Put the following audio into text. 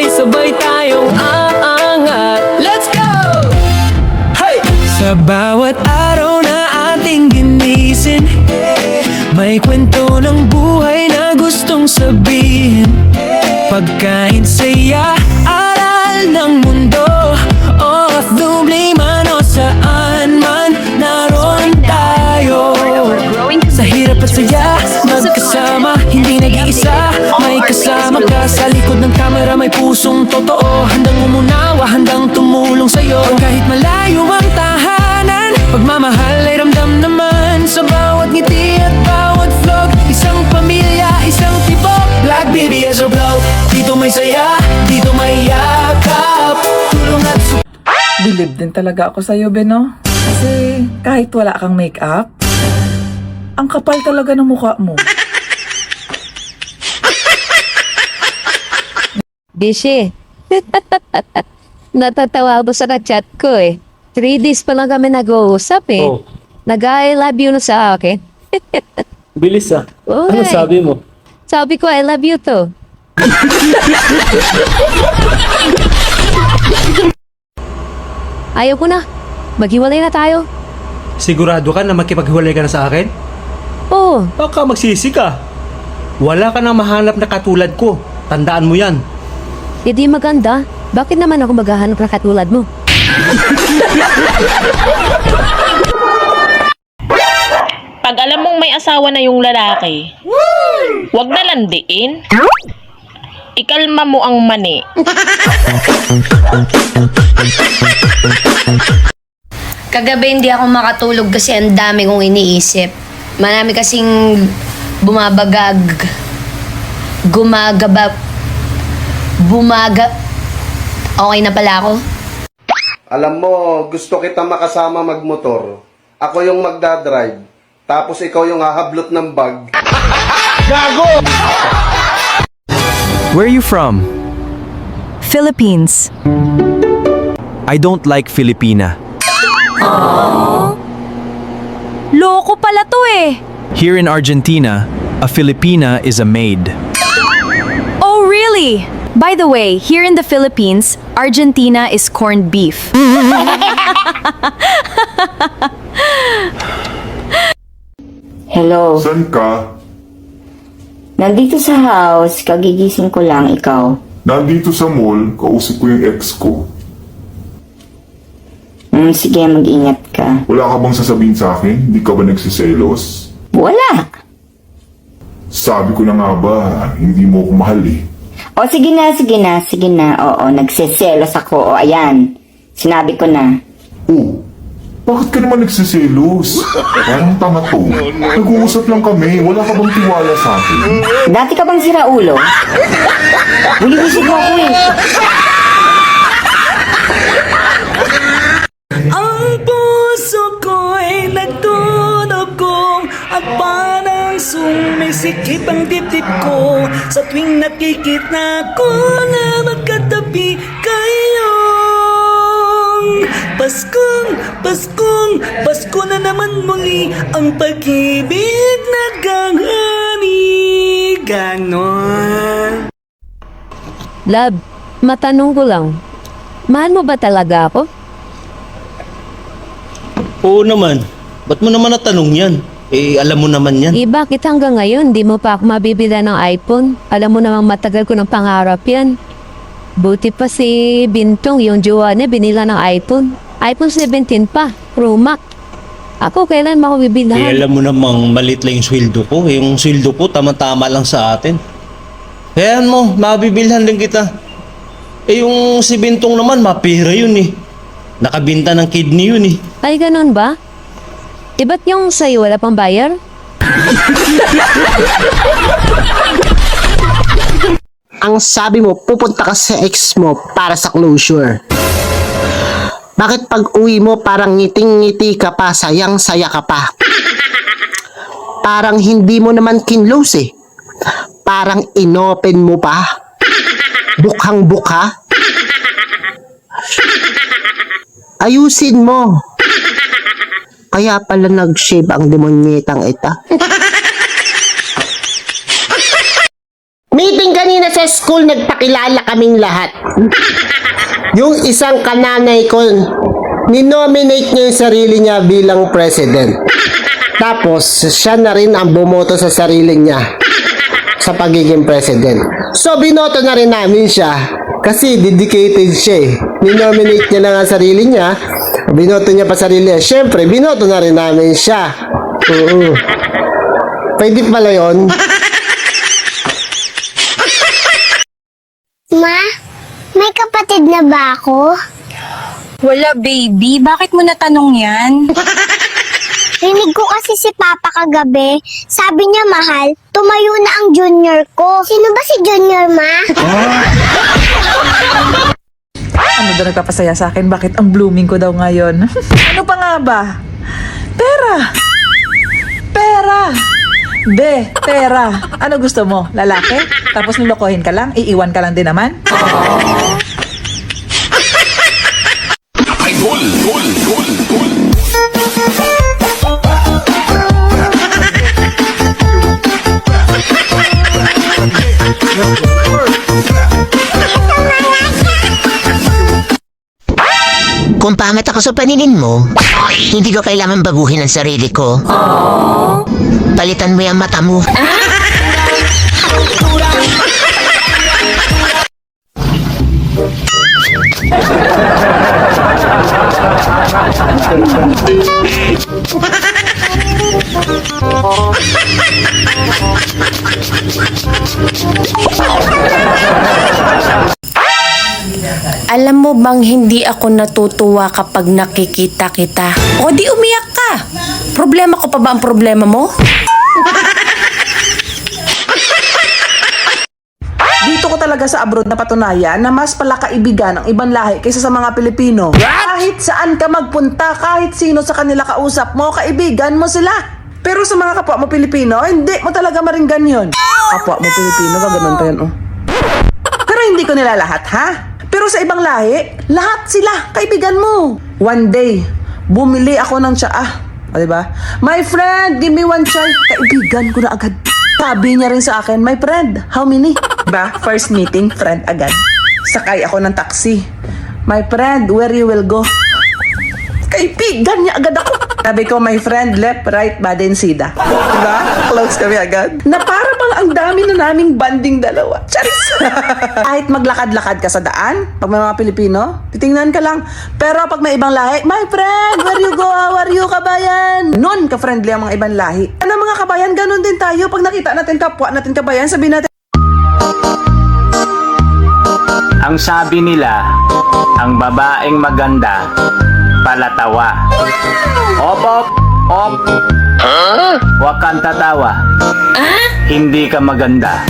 sabay-sabay tayong aangat. Let's go! Hey! Sa bawat araw na ating ginisin, may kwento ng buhay na gustong sabihin. Pagkain, saya, aral ng mundo, OFW man o saan man, naroon tayo. Sa hirap at saya, magkasama, hindi nag-iisa. May kasama ka sa likod ng kamera, may pusong totoo, handang umunawa, handang tumulong sa'yo. Kahit malayo ang tahanan, pagmamahal ay ramdam naman sa bawat ngiti at bawat vlog. Isang pamilya, isang tibok, Black BBS o Vlog. Dito may saya, dito may yakap, tulong at Bilib din talaga ako sa'yo, Beno. Kasi kahit wala kang make-up, ang kapal talaga ng mukha mo. Bishi, natatawa ako sa chat ko eh. 3 days pa lang kami nag-uusap eh. Oh, Nag-I love you na sa akin. bilis ah. Oo Ano nga eh. sabi mo? Sabi ko, I love you to. Ayaw ko na. Maghiwalay na tayo. Sigurado ka na makipaghiwalay ka na sa akin? Oo, Baka magsisi ka. Wala ka nang mahanap na katulad ko. Tandaan mo yan. hindi maganda. Bakit naman ako maghahanap na katulad mo? Pag alam mong may asawa na yung lalaki, wag na landiin. Ikalma mo ang mani. Kagabi hindi ako makatulog kasi ang dami kong iniisip. Marami kasing bumabagag, Okay na pala ako? Alam mo, gusto kita makasama magmotor. Ako yung magdadrive. Tapos ikaw yung hahablot ng bag. Where are you from? Philippines. I don't like Filipina. Loko pala to eh. Here in Argentina, a Filipina is a maid. Oh, really? By the way, here in the Philippines, Argentina is corned beef. Hello. San ka? Nandito sa house, kagigising ko lang, ikaw. Nandito sa mall, kausap ko yung ex ko. Sige, mag-ingat ka. Wala ka bang sasabihin sa akin? Hindi ka ba nagsiselos? Wala! Sabi ko na nga ba, hindi mo ako mahal eh. O, sige na. Oo, nagsiselos ako. O, ayan. Sinabi ko na. Oh, bakit ka naman nagsiselos? Parang tanga to. Nag-uusap lang kami, wala ka bang tiwala sa akin? Dati ka bang siraulo? Buliwisig mo ako eh. Ang puso ko'y nagtunog kong at parang sumisikip ang dibdib ko sa tuwing nakikita ko na magkatabi kayong Pasko na naman muli ang pag-ibig naghahani. Ganon. Love, matanong ko lang. Mahal mo ba talaga ako? Oo naman. Ba't mo naman natanong yan? Eh, alam mo naman yan. Eh, bakit hanggang ngayon di mo pa ako mabibila ng iPhone? Alam mo namang matagal ko ng pangarap yan. Buti pa si Bintong, yung jowa niya, binila ng iPhone. iPhone 17 pa, Pro Max. Ako, kailan mo ako Eh, bibilhan? alam mo namang malit lang yung sweldo ko. Yung sweldo ko, tama-tama lang sa atin. Kaya mo, mabibilhan din kita. Eh, yung si Bintong naman, mapira yun eh. Nakabinta ng kidney yun eh. Ay, ganun ba? Eh, ba't yung sa'yo wala pang bayar? Ang sabi mo, pupunta ka sa ex mo para sa closure. Bakit pag uwi mo parang ngiting-ngiti ka pa, sayang-saya ka pa? Parang hindi mo naman kinlose eh. Parang inopen mo pa. Bukhang-bukha. Ayusin mo. Kaya pala nag-shave ang demonyetang ita. Meeting kanina sa sa school nagpakilala kaming lahat. Yung isang kananay ko, ninominate niya yung sarili niya bilang president. Tapos, siya na rin ang bumoto sa sarili niya sa pagiging president. So, binoto na rin namin siya kasi dedicated siya eh. Ninominate niya lang ang sarili niya, binoto niya pa sarili niya. Siyempre, binoto na rin namin siya. Oo. Pwede pala yun. Ma, may kapatid na ba ako? Wala, baby. Bakit mo natanong yan? Rinig ko kasi si Papa kagabi. Sabi niya, mahal, tumayo na ang junior ko. Sino ba si Junior, Ma? Ano daw nagpapasaya sa akin? Bakit ang blooming ko daw ngayon? Ano pa nga ba? Pera! Pera! Be, pera. Ano gusto mo? Lalaki? Tapos nilokohin ka lang? Iiwan ka lang din naman? Kung pangit ako sa paningin mo, hindi ko kailangan baguhin ang sarili ko. Palitan mo yung mata mo. Alam mo bang hindi ako natutuwa kapag nakikita kita? O di umiyak ka. Problema ko pa ba ang problema mo? Dito ko talaga sa abroad na patunayan na mas pala kaibigan ang ibang lahi kaysa sa mga Pilipino. Kahit saan ka magpunta, kahit sino sa kanila kausap mo, kaibigan mo sila. Pero sa mga kapwa mo Pilipino, hindi mo talaga maringgan yun. Kapwa mo Pilipino, gaganon pa yun, oh. Pero hindi ko nila lahat, ha? Pero sa ibang lahi, lahat sila kaibigan mo. One day, bumili ako ng tsaa. O, diba? My friend, give me one chai. Kaibigan ko na agad. Sabi niya rin sa akin, my friend, how many? Diba? First meeting, friend agad. Sakay ako ng taxi. My friend, where you will go? Kaibigan niya agad ako. Sabi ko, my friend, left, right, Badinsida. Diba? Close kami agad. Na para bang ang dami na naming banding dalawa. Charis! Kahit maglakad-lakad ka sa daan, pag may mga Pilipino, titingnan ka lang. Pero pag may ibang lahi, my friend, where you go? How are you, kabayan? Noon ka-friendly ang mga ibang lahi. Ano mga kabayan, ganun din tayo. Pag nakita natin kapwa natin kabayan, sabihin natin, Ang sabi nila, ang babaeng maganda, palatawa. Op, op, op. Huwag kang tatawa. Hindi ka maganda.